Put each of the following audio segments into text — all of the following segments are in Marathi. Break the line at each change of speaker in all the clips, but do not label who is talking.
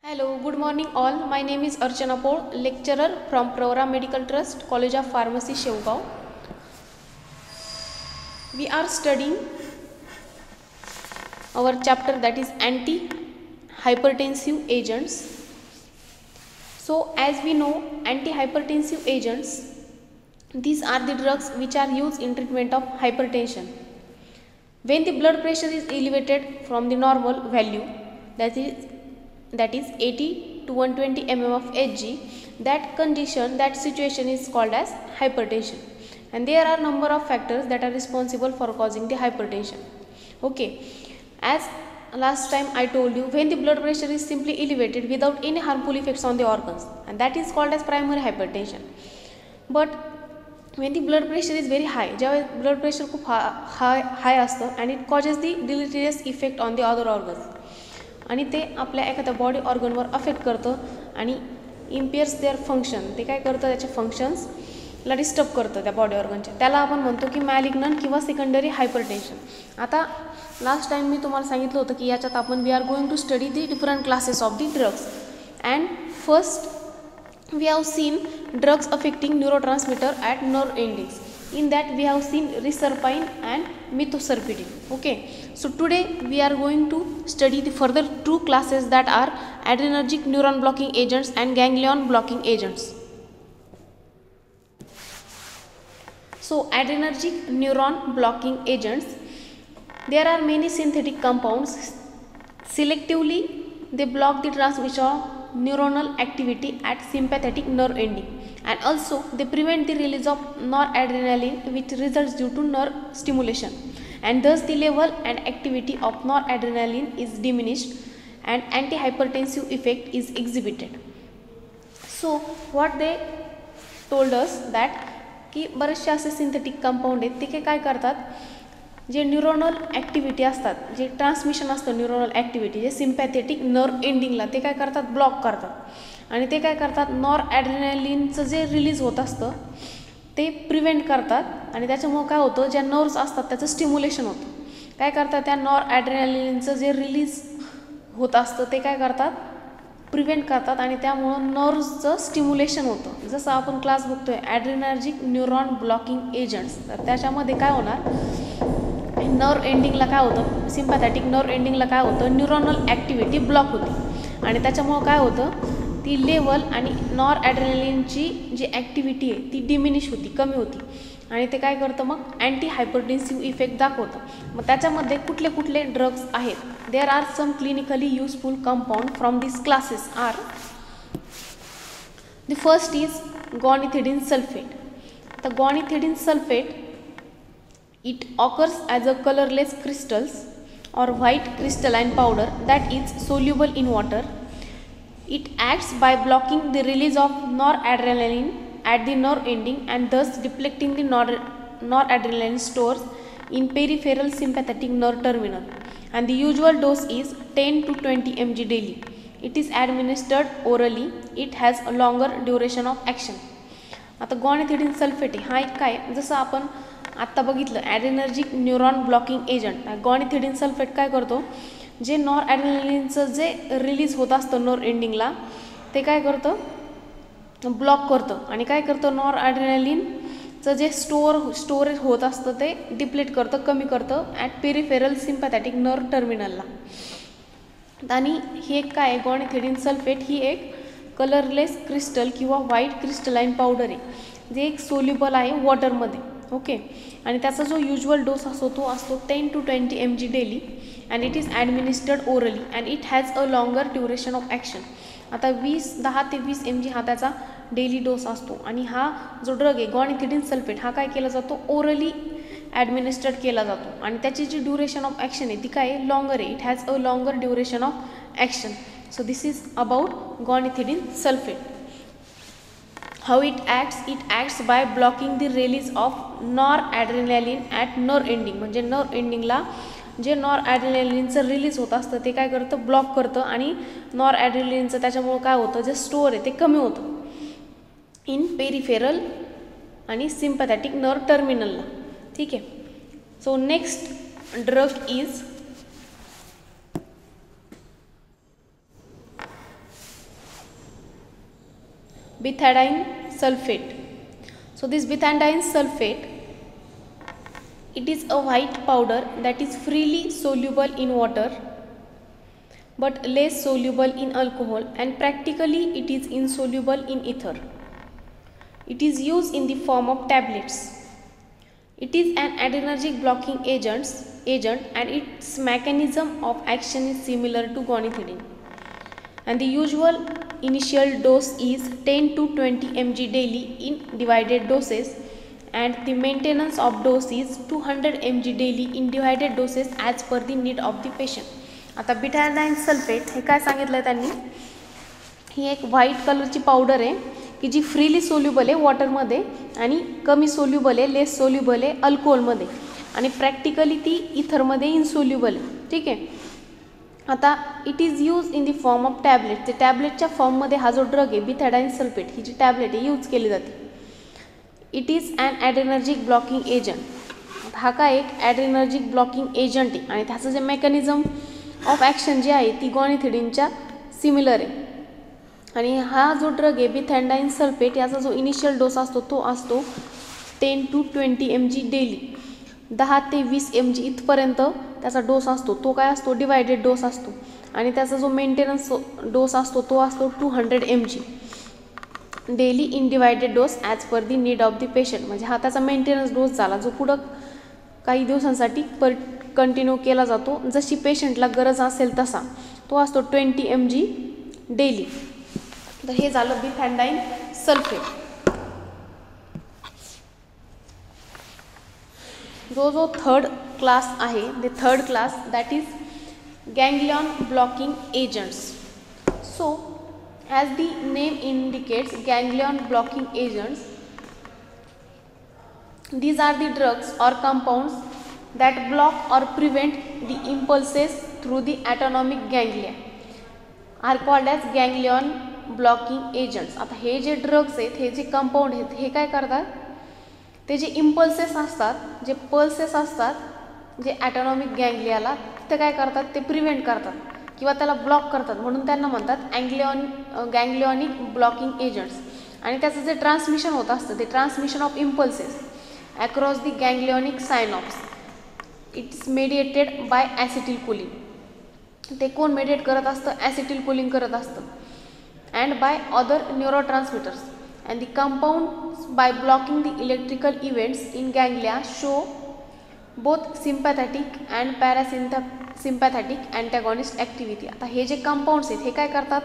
Hello, good morning all. My name is Archana Paul, lecturer from Pravara Medical Trust, College of Pharmacy, Shevgaon. We are studying our chapter that is anti-hypertensive agents. So, as we know, anti-hypertensive agents, these are the drugs which are used in treatment of hypertension. When the blood pressure is elevated from the normal value, that is 80 to 120 mm of Hg, that condition, that situation is called as hypertension. And there are number of factors that are responsible for causing the hypertension. Okay, as last time I told you, when the blood pressure is simply elevated without any harmful effects on the organs, and that is called as primary hypertension. But when the blood pressure is very high, जेव्हा blood pressure खूप high असतं and it causes the deleterious effect on the other organs, आणि ते आपल्या एखाद्या बॉडी ऑर्गनवर अफेक्ट करतं आणि इम्पेअर्स देअर फंक्शन. ते काय करतं, त्याचे फंक्शन्सला डिस्टर्ब करतं त्या बॉडी ऑर्गनच्या. त्याला आपण म्हणतो की मॅलिग्नंट किंवा सेकंडरी हायपरटेन्शन. आता लास्ट टाइम मी तुम्हाला सांगितलं होतं की याच्यात आपण we are going to study the different classes of the drugs. And first we have seen drugs affecting neurotransmitter at nerve endings. In that we have seen reserpine and methoserpidine. Okay, so today we are going to study the further two classes that are adrenergic neuron blocking agents and ganglion blocking agents. So adrenergic neuron blocking agents, there are many synthetic compounds. Selectively they block the transmission of neuronal activity at sympathetic nerve ending, and also they prevent the release of noradrenaline, which results due to nerve stimulation, and thus the level and activity of noradrenaline is diminished and antihypertensive effect is exhibited. So what they told us that की बरेचसे असे सिंथेटिक कंपाऊंड आहेत ते काय करतात, जे न्यूरोनल ॲक्टिव्हिटी असतात, जे ट्रान्समिशन असतं न्यूरोनल ॲक्टिव्हिटी, जे सिम्पॅथेटिक नर्व एंडिंगला ते काय करतात, ब्लॉक करतात. आणि ते काय करतात, नॉरॲड्रेनालिनचं जे रिलीज होत असतं ते प्रिव्हेंट करतात. आणि त्याच्यामुळं काय होतं, ज्या नर्व्स असतात त्याचं स्टिम्युलेशन होतं. काय करतात, त्या नॉरॲड्रेनालिनचं जे रिलीज होत असतं ते काय करतात, प्रिव्हेंट करतात. आणि त्यामुळं नर्व्सचं स्टिम्युलेशन होतं. जसं आपण क्लास बघतोय ॲड्रेनर्जिक न्यूरॉन ब्लॉकिंग एजंट्स, तर त्याच्यामध्ये काय होणार, नर्व एंडिंगला काय होतं, सिम्पॅथॅटिक नर्व एंडिंगला काय होतं, न्यूरोनल ॲक्टिव्हिटी ब्लॉक होती. आणि त्याच्यामुळं काय होतं, ती लेवल आणि नॉरॲड्रेनालिनची जी ॲक्टिव्हिटी आहे ती डिमिनिश होती, कमी होती. आणि ते काय करतं, मग अँटी हायपरटेन्सिव्ह इफेक्ट दाखवतं. मग त्याच्यामध्ये कुठले कुठले ड्रग्स आहेत, there are some clinically useful compound from this classes are, the first is guanethidine sulphate. तर guanethidine sulphate, it occurs as a colorless crystals or white crystalline powder that is soluble in water. It acts by blocking the release of noradrenaline at the nerve ending and thus depleting the noradrenaline stores in peripheral sympathetic nerve terminal, and the usual dose is 10 to 20 mg daily. It is administered orally. It has a longer duration of action. आता गॉनिथिडीन सल्फेट हा एक काय, जसं आपण आत्ता बघितलं ॲड्रेनर्जिक न्यूरॉन ब्लॉकिंग एजंट. गॉनिथिडीन सल्फेट काय करतो, जे नॉरॲड्रेनालिनचं जे रिलीज होत असतं नर्व एंडिंगला ते काय करतं, ब्लॉक करतं. आणि काय करतं, नॉरॲड्रेनालिनचं जे स्टोरेज होत असतं ते डिप्लेट करतं, कमी करतं ॲट पेरिफेरल सिम्पॅथॅटिक नर्व टर्मिनलला. आणि ही एक काय, गॉनिथिडीन सल्फेट ही एक कलरलेस क्रिस्टल किंवा व्हाईट क्रिस्टलाइन पावडर आहे, जे एक सोल्युबल आहे वॉटरमध्ये. ओके, आणि त्याचा जो युजल डोस असतो तो असतो 10 to 20 mg daily, and it is administered orally and it has a longer duration of action. आता 10 ते 20 mg हा त्याचा डेली डोस असतो. आणि हा जो ड्रग आहे गॉनिथिडीन सल्फेट हा काय केला जातो, ओरली ॲडमिनिस्टर्ड केला जातो. आणि त्याची जी ड्युरेशन ऑफ ॲक्शन आहे ती काय आहे, लॉंगर आहे. It has a longer duration of action. So this is about goniethidine sulfate. How it acts by blocking the release of noradrenaline at nerve ending. म्हणजे nerve endingला जे नॉरॲड्रेनालिनचं रिलीज होत असतं ते काय करतं, ब्लॉक करतं. आणि नॉरॲड्रेनालिनचं त्याच्यामुळं काय होतं, जे स्टोअर आहे ते कमी होतं इन पेरिफेरल आणि सिम्पॅथॅटिक नर्व टर्मिनलला. ठीक आहे. So next drug is bethadine sulfate. So this bethadine sulfate, it is a white powder that is freely soluble in water but less soluble in alcohol, and practically it is insoluble in ether. It is used in the form of tablets. It is an adrenergic blocking agent and its mechanism of action is similar to gonithidine. And the usual initial dose is 10 to 20 mg daily in divided doses, and the maintenance of dose is 200 mg daily in divided doses as per the need of the patient. आता bethadine sulfate हे काय सांगितलं आहे त्यांनी, ही एक व्हाईट कलरची पावडर आहे की जी फ्रीली सोल्युबल आहे वॉटरमध्ये आणि कमी सोल्युबल आहे, लेस सोल्युबल आहे अल्कोहोलमध्ये, आणि प्रॅक्टिकली ती इथरमध्ये इनसोल्युबल आहे. ठीक आहे. आता it is use in the form of tablet. ते टॅबलेटच्या फॉर्ममध्ये हा जो ड्रग आहे bethadine sulfate, ही जी टॅबलेट आहे यूज केली जाते. It is an adrenergic blocking agent. हा काय एक ॲड्रेनर्जिक ब्लॉकिंग एजंट आहे आणि त्याचं जे मेकॅनिझम ऑफ ॲक्शन जी आहे ती गॉनिथिडीनच्या सिमिलर आहे. आणि हा जो ड्रग आहे bethadine sulfate, याचा जो इनिशियल डोस असतो तो असतो 10 to 20 mg डेली. 10 ते 20 mg इथपर्यंत त्याचा डोस असतो. तो काय असतो, डिवायडेड डोस असतो. आणि त्याचा जो मेंटेनन्स डोस असतो तो असतो 200 mg daily in divided dose as per the need of the patient. म्हणजे हा त्याचा मेंटेनन्स डोस झाला जो पुढं काही दिवसांसाठी कंटिन्यू केला जातो, जशी पेशंटला गरज असेल तसा. तो असतो 20 mg डेली. तर हे झालं bethadine sulfate. जो थर्ड क्लास आहे, the third class that is ganglion blocking agents. So as the name indicates, ganglion blocking agents, these are the drugs or compounds that block or prevent the impulses through the autonomic ganglia are called as ganglion blocking agents. आता हे जे ड्रग्स आहेत, हे जे कंपाऊंड आहेत, हे काय करतात, ते जे इम्पल्सेस असतात, जे पल्सेस असतात, जे ॲटोनॉमिक गँग्लियाला, ते काय करतात, ते प्रिव्हेंट करतात किंवा त्याला ब्लॉक करतात. म्हणून त्यांना म्हणतात गँग्लियॉनिक ब्लॉकिंग एजंट्स. आणि त्याचं जे ट्रान्समिशन होत असतं, ते transmission of impulses across the ganglionic synapse, it's mediated by acetylcholine. ते कोण मेडिएट करत असतं, ॲसिटिलकोलिन करत असतं. And by other neurotransmitters. And the compounds by blocking the electrical events in ganglia show both sympathetic and parasympathetic antagonist activity. आता हे जे कंपाऊंड्स आहेत हे काय करतात,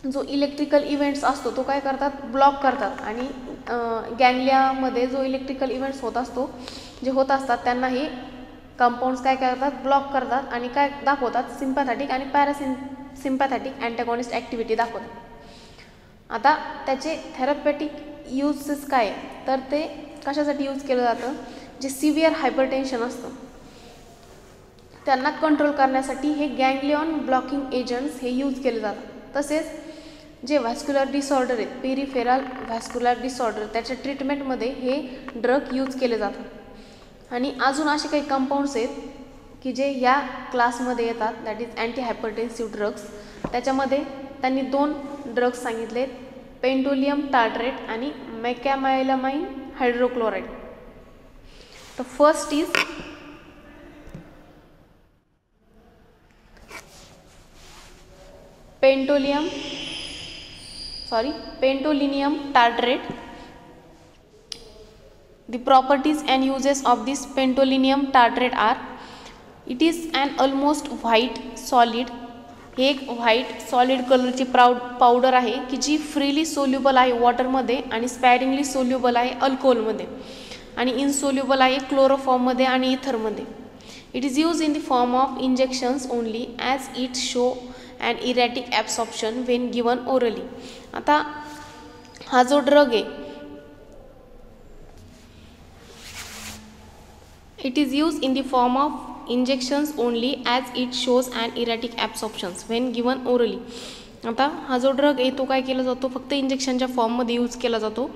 जो इलेक्ट्रिकल इव्हेंट्स असतो तो काय करतात, ब्लॉक करतात. आणि गँग्लियामध्ये जो इलेक्ट्रिकल इव्हेंट्स होत असतात त्यांना हे कंपाऊंड्स काय करतात, ब्लॉक करतात आणि काय दाखवतात, सिम्पॅथॅटिक आणि पॅरासिम्पॅथॅटिक अँटॅगॉनिस्ट ॲक्टिव्हिटी दाखवतात. आता त्याचे थेरपॅटिक यूजेस काय, तर ते कशासाठी यूज केलं जातं, जे सिव्हिअर हायपरटेन्शन असतं त्यांना कंट्रोल करण्यासाठी हे गँग्लियॉन ब्लॉकिंग एजंट्स हे यूज केले जातात. तसेच जे व्हॅस्क्युलर डिसऑर्डर आहेत, पेरिफेरल व्हॅस्क्युलर डिसऑर्डर, त्याच्या ट्रीटमेंटमध्ये हे ड्रग यूज केले जातात. आणि अजून असे काही कंपाऊंड्स आहेत की जे या क्लासमध्ये येतात, that is anti hypertensive drugs. त्याच्यामध्ये त्यांनी 2 ड्रग्स सांगितले, पेंटोलियम टार्ट्रेट आणि मेकॅमायलामाइन हायड्रोक्लोराइड. तर first is pentolinium tartrate. The properties and uses of this pentolinium tartrate are, it is an almost white solid. हे एक व्हाईट सॉलिड कलरची पावडर आहे की जी फ्रीली सोल्युबल आहे वॉटरमध्ये आणि स्पॅरिंगली सोल्युबल आहे अल्कोहोलमध्ये आणि इनसोल्युबल आहे क्लोरोफॉर्ममध्ये आणि इथरमध्ये. It is use in the form of injections only as it show and erratic absorption when given orally. आता हा जो ड्रग आहे, it is use in the form of injections only as it shows and erratic absorptions when given orally. आता हा जो ड्रग आहे तो काय केला जातो, फक्त इंजेक्शनच्या फॉर्ममध्ये यूज केला जातो,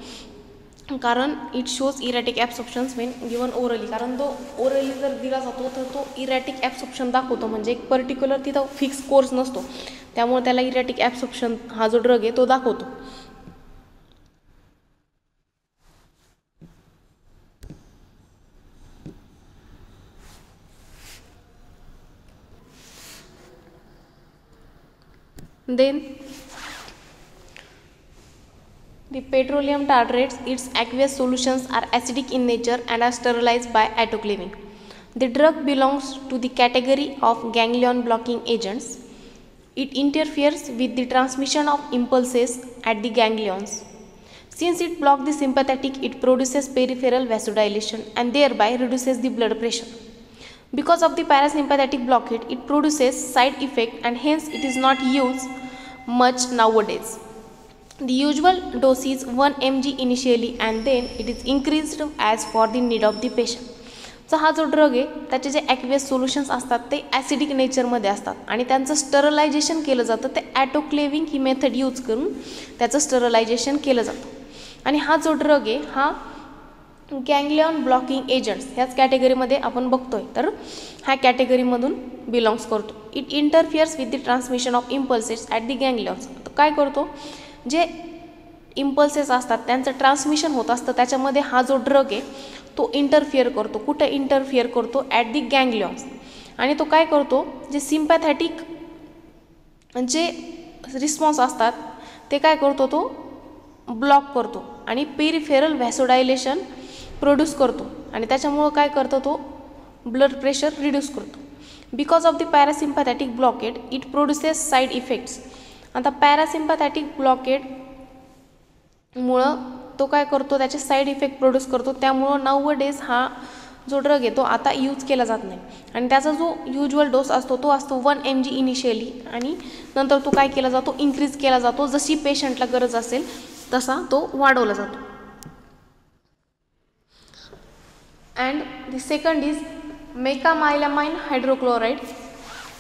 कारण it shows erratic absorptions when given orally. कारण तो ओरली जर दिला जातो तर तो इरॅटिक ॲब्सॉर्प्शन दाखवतो, म्हणजे एक पर्टिक्युलर तिथं फिक्स कोर्स नसतो, त्यामुळे त्याला इरॅटिक ॲब्सॉर्प्शन हा जो ड्रग आहे तो दाखवतो. Then the petroleum tartrates, its aqueous solutions are acidic in nature and are sterilized by autoclaving. The drug belongs to the category of ganglion blocking agents. It interferes with the transmission of impulses at the ganglions. Since it blocks the sympathetic, it produces peripheral vasodilation and thereby reduces the blood pressure. Because of the parasympathetic blockade, it produces side effect and hence it is not used much nowadays. The usual dose is 1 mg initially and then it is increased as for the need of the patient. So हा जो ड्रग आहे त्याचे जे ॲक्वेस सोल्युशन्स असतात ते ॲसिडिक नेचरमध्ये असतात आणि त्यांचं स्टरलायझेशन केलं जातं. ते ॲटोक्लेविंग ही मेथड यूज करून त्याचं स्टरलायझेशन केलं जातं. आणि हा जो ड्रग आहे हा गँग्लियॉन ब्लॉकिंग एजंट्स ह्याच कॅटेगरीमध्ये आपण बघतोय. तर ह्या कॅटेगरीमधून बिलॉंग्स करतो. It interferes with the transmission of impulses at the ganglions. काय करतो, जे इम्पल्सेस असतात त्यांचं ट्रान्समिशन होत असतं त्याच्यामध्ये हा जो ड्रग आहे तो इंटरफिअर करतो. कुठे इंटरफिअर करतो, ॲट दी गँग्लियॉन्स. आणि तो काय करतो, जे सिम्पॅथॅटिक जे रिस्पॉन्स असतात ते काय करतो, तो ब्लॉक करतो आणि पेरिफेरल व्हॅसोडायलेशन प्रोड्यूस करतो आणि त्याच्यामुळं काय करतो, तो ब्लड प्रेशर रिड्यूस करतो. Because of the parasympathetic blockade it produces side effects. आता पॅरासिम्पॅथॅटिक ब्लॉकेडमुळं तो काय करतो, त्याचे साईड इफेक्ट प्रोड्यूस करतो. त्यामुळं नाउअडेज हा जो ड्रग आहे तो आता यूज केला जात नाही आणि त्याचा जो युज्युअल डोस असतो तो असतो 1 mg इनिशियली आणि नंतर तो काय केला जातो, इन्क्रीज केला जातो. जशी पेशंटला गरज असेल तसा तो वाढवला जातो. And the second is mecamylamine hydrochloride.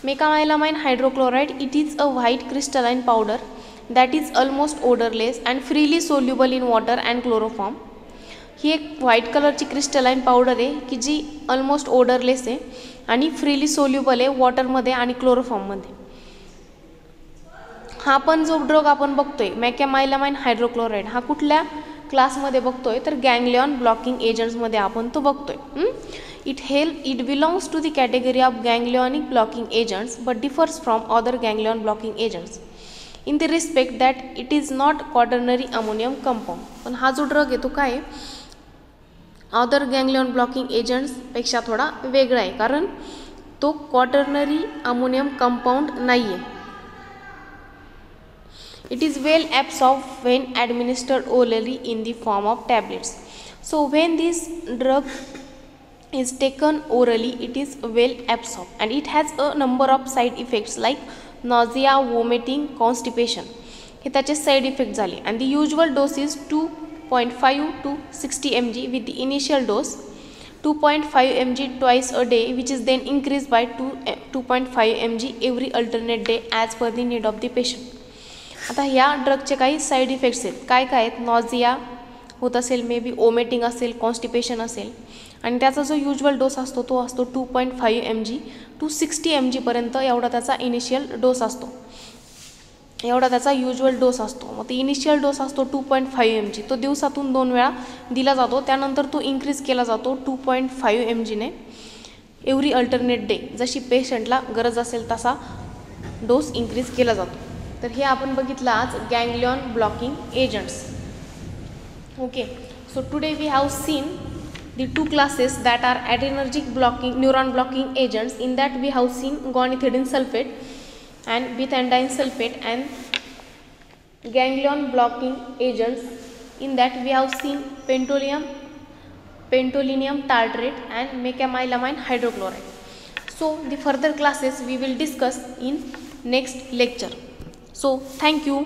Mecamylamine hydrochloride, it is a white crystalline powder that is almost odorless and freely soluble in water and chloroform. ही एक व्हाईट कलरची क्रिस्टलाइन पावडर आहे की जी ऑलमोस्ट ओडरलेस आहे आणि फ्रीली सोल्युबल आहे वॉटरमध्ये आणि क्लोरोफॉर्ममध्ये. हा पण जो ड्रग आपण बघतोय मेकॅमायलामाइन हायड्रोक्लोराइड हा कुठल्या क्लासमध्ये बघतोय, तर गँग्लियॉन ब्लॉकिंग एजंट्समध्ये आपण तो बघतोय. It belongs to the category of ganglionic blocking agents but differs from other ganglion blocking agents in the respect that it is not quaternary ammonium compound. पण हा जो ड्रग आहे तो काय आहे, अदर गँग्लियॉन ब्लॉकिंग एजंट्स पेक्षा थोडा वेगळा आहे कारण तो क्वाटर्नरी अमोनियम कंपाउंड नाही आहे. It is well absorbed when administered orally in the form of tablets. So when this drug is taken orally, it is well absorbed and it has a number of side effects like nausea, vomiting, constipation. हे त्याचे साइड इफेक्ट झाले. and the usual dose is 2.5 to 60 mg with the initial dose 2.5 mg twice a day which is then increased by 2.5 mg every alternate day as per the need of the patient. आता ह्या ड्रगचे काही साईड इफेक्ट्स आहेत. काय काय आहेत, नॉझिया होत असेल, मे बी ओमेटिंग असेल, कॉन्स्टिपेशन असेल आणि त्याचा जो युज्युअल डोस असतो तो असतो 2.5 mg टू 60 mg पर्यंत एवढा त्याचा इनिशियल डोस असतो. एवढा त्याचा युज्युअल डोस असतो. मग ते इनिशियल डोस असतो 2.5 mg, तो दिवसातून 2 वेळा दिला जातो. त्यानंतर तो इन्क्रीज केला जातो 2.5 mgने एव्हरी अल्टरनेट डे. जशी पेशंटला गरज असेल तसा डोस इन्क्रीज केला जातो. तर हे आपण बघितलं आज ganglion blocking agents. Okay, so today we have seen the two classes that are adrenergic blocking neuron blocking agents. In that we have seen guanethidine sulfate and bethadine sulfate and ganglion blocking agents. In that we have seen pentolinium tartrate and mecamylamine hydrochloride. So the further classes we will discuss in next lecture. So thank you.